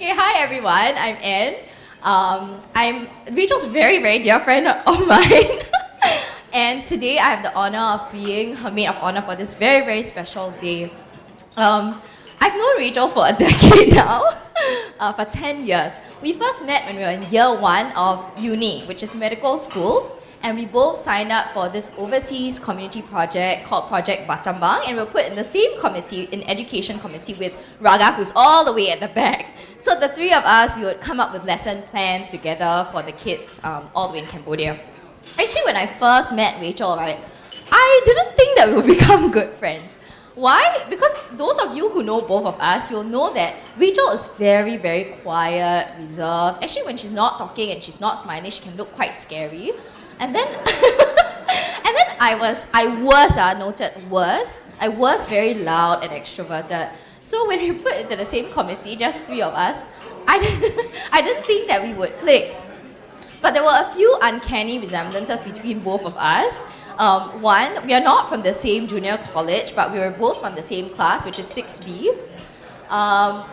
Okay, hi everyone. I'm Anne. I'm Rachel's very, very dear friend of mine. And today I have the honor of being her maid of honor for this very, very special day. I've known Rachel for a decade now, for 10 years. We first met when we were in year 1 of uni, which is medical school. And we both signed up for this overseas community project called Project Batambang, and we were put in the same committee, in education committee, with Raga, who's all the way at the back. So the three of us, we would come up with lesson plans together for the kids all the way in Cambodia. Actually, when I first met Rachel, right, I didn't think that we would become good friends. Why? Because those of you who know both of us, you'll know that Rachel is very, very quiet, reserved. Actually, when she's not talking and she's not smiling, she can look quite scary. And then, I was very loud and extroverted. So when we put into the same committee, just three of us, I didn't think that we would click. But there were a few uncanny resemblances between both of us. One, we are not from the same junior college, but we were both from the same class, which is 6B.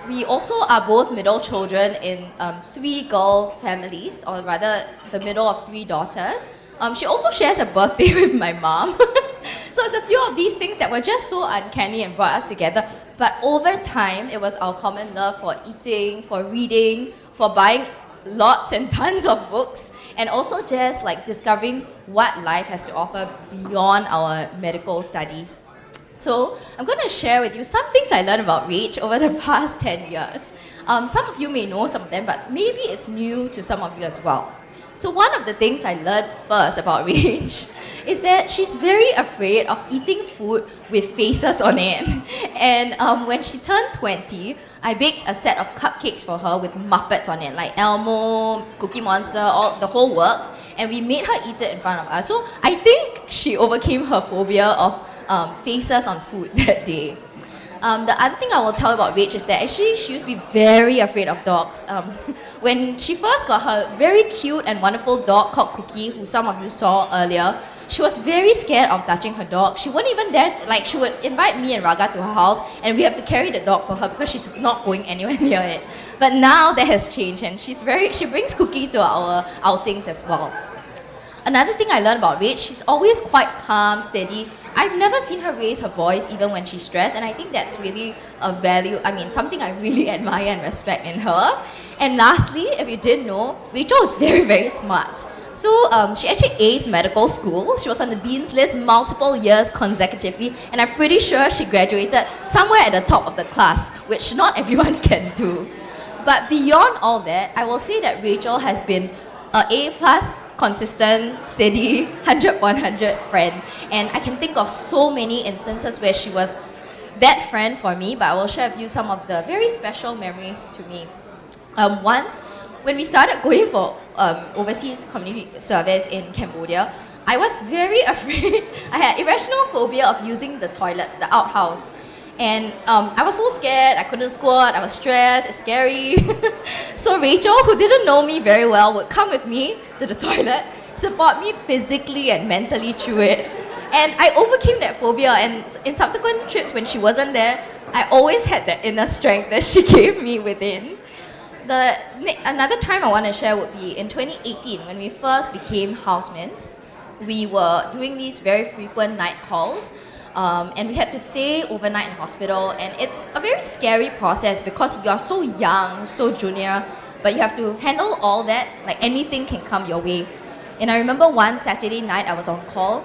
We also are both middle children in 3 girl families, or rather the middle of 3 daughters. She also shares a birthday with my mom. So it's a few of these things that were just so uncanny and brought us together. But over time, it was our common love for eating, for reading, for buying lots and tons of books, and also just like discovering what life has to offer beyond our medical studies. So I'm going to share with you some things I learned about Rach over the past 10 years. Some of you may know some of them, but maybe it's new to some of you as well. So one of the things I learned first about Rach is that she's very afraid of eating food with faces on it. And when she turned 20, I baked a set of cupcakes for her with Muppets on it, like Elmo, Cookie Monster, all the whole works, and we made her eat it in front of us. So I think she overcame her phobia of faces on food that day. The other thing I will tell about Rach is that actually she used to be very afraid of dogs. When she first got her very cute and wonderful dog called Cookie, who some of you saw earlier, she was very scared of touching her dog. She wouldn't even dare, she would invite me and Raga to her house, and we have to carry the dog for her because she's not going anywhere near it. But now that has changed, and she brings Cookie to our outings as well. Another thing I learned about Rach, she's always quite calm, steady. I've never seen her raise her voice even when she's stressed, and I think that's really a value, something I really admire and respect in her. And lastly, if you didn't know, Rachel is very, very smart. So she actually aced medical school. She was on the dean's list multiple years consecutively, and I'm pretty sure she graduated somewhere at the top of the class, which not everyone can do. But beyond all that, I will say that Rachel has been an A+, consistent, steady, 100/100 friend. And I can think of so many instances where she was that friend for me, but I will share with you some of the very special memories to me. Once, when we started going for overseas community service in Cambodia, I was very afraid. I had irrational phobia of using the toilets, the outhouse. And I was so scared, I couldn't squat, I was stressed, it's scary. So Rachel, who didn't know me very well, would come with me to the toilet, support me physically and mentally through it. And I overcame that phobia, and in subsequent trips when she wasn't there, I always had that inner strength that she gave me within. Another time I want to share would be in 2018, when we first became housemen. We were doing these very frequent night calls, and we had to stay overnight in hospital, and it's a very scary process because you are so young, so junior, but you have to handle all that, like anything can come your way. And I remember one Saturday night I was on call,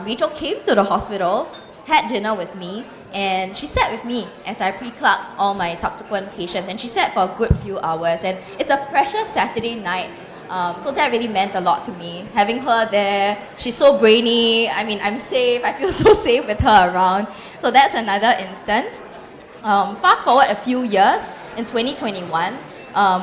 Rachel came to the hospital, had dinner with me, and she sat with me as I pre-clerked all my subsequent patients, and she sat for a good few hours, and it's a precious Saturday night. So that really meant a lot to me. Having her there, she's so brainy. I'm safe. I feel so safe with her around. So that's another instance. Fast forward a few years, in 2021,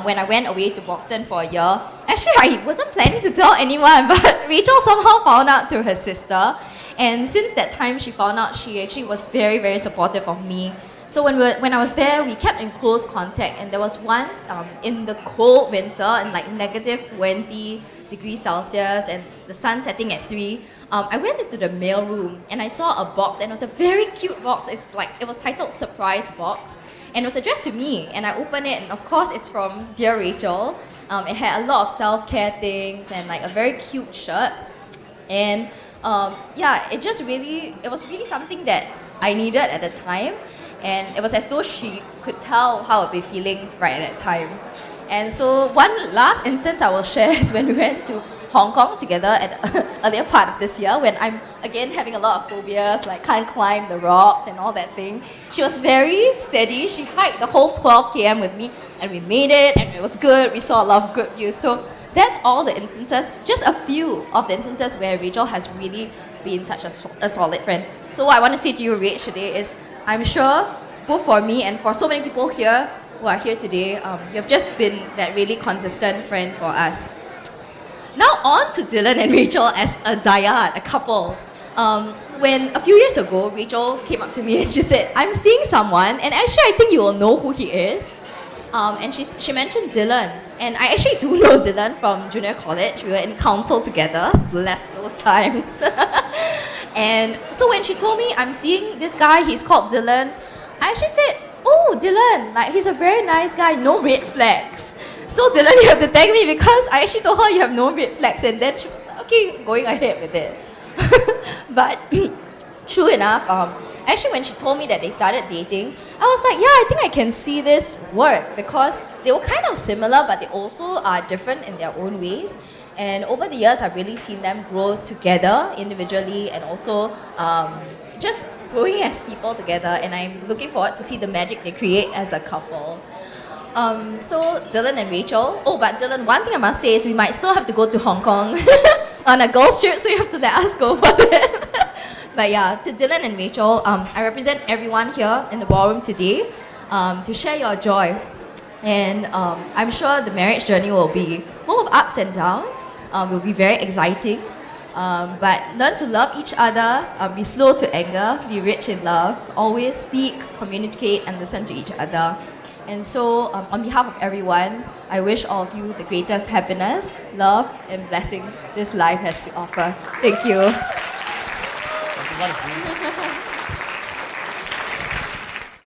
when I went away to Boston for a year. Actually, I wasn't planning to tell anyone, but Rachel somehow found out through her sister. And since that time she found out, she actually was very, very supportive of me. So when I was there, we kept in close contact, and there was once in the cold winter, in like -20 degrees Celsius, and the sun setting at 3, I went into the mail room and I saw a box, and it was a very cute box. It was titled Surprise Box. and it was addressed to me. And I opened it, and of course, it's from Dear Rachel. It had a lot of self-care things and like a very cute shirt. And yeah, it was really something that I needed at the time. And it was as though she could tell how I'd be feeling right at that time. And so one last instance I will share is when we went to Hong Kong together at the earlier part of this year, when I'm again having a lot of phobias, like can't climb the rocks and all that thing. She was very steady. She hiked the whole 12 km with me, and we made it, and it was good. We saw a lot of good views. So that's all the instances, just a few of the instances where Rachel has really been such a solid friend. So what I want to say to you, Rach, today is, I'm sure both for me and for so many people here who are here today, you have just been that really consistent friend for us. Now on to Dylan and Rachel as a dyad, a couple. When a few years ago, Rachel came up to me and she said, I'm seeing someone, and actually I think you will know who he is. And she mentioned Dylan. And I actually do know Dylan from junior college. We were in council together, bless those times. And so when she told me, I'm seeing this guy, he's called Dylan, I actually said, oh, Dylan, like he's a very nice guy, no red flags. So Dylan, you have to thank me because I actually told her you have no red flags, and then she, okay, going ahead with it. But true enough, actually when she told me that they started dating, I was like, yeah, I think I can see this work, because they were kind of similar, but they also are different in their own ways. And over the years, I've really seen them grow together individually, and also just growing as people together, and I'm looking forward to see the magic they create as a couple. So Dylan and Rachel. Oh, but Dylan, one thing I must say is we might still have to go to Hong Kong on a girls' trip, so you have to let us go for it. But yeah, to Dylan and Rachel, I represent everyone here in the ballroom today to share your joy. And I'm sure the marriage journey will be full of ups and downs. Will be very exciting. But learn to love each other, be slow to anger, be rich in love, always speak, communicate, and listen to each other. And so, on behalf of everyone, I wish all of you the greatest happiness, love, and blessings this life has to offer. Thank you.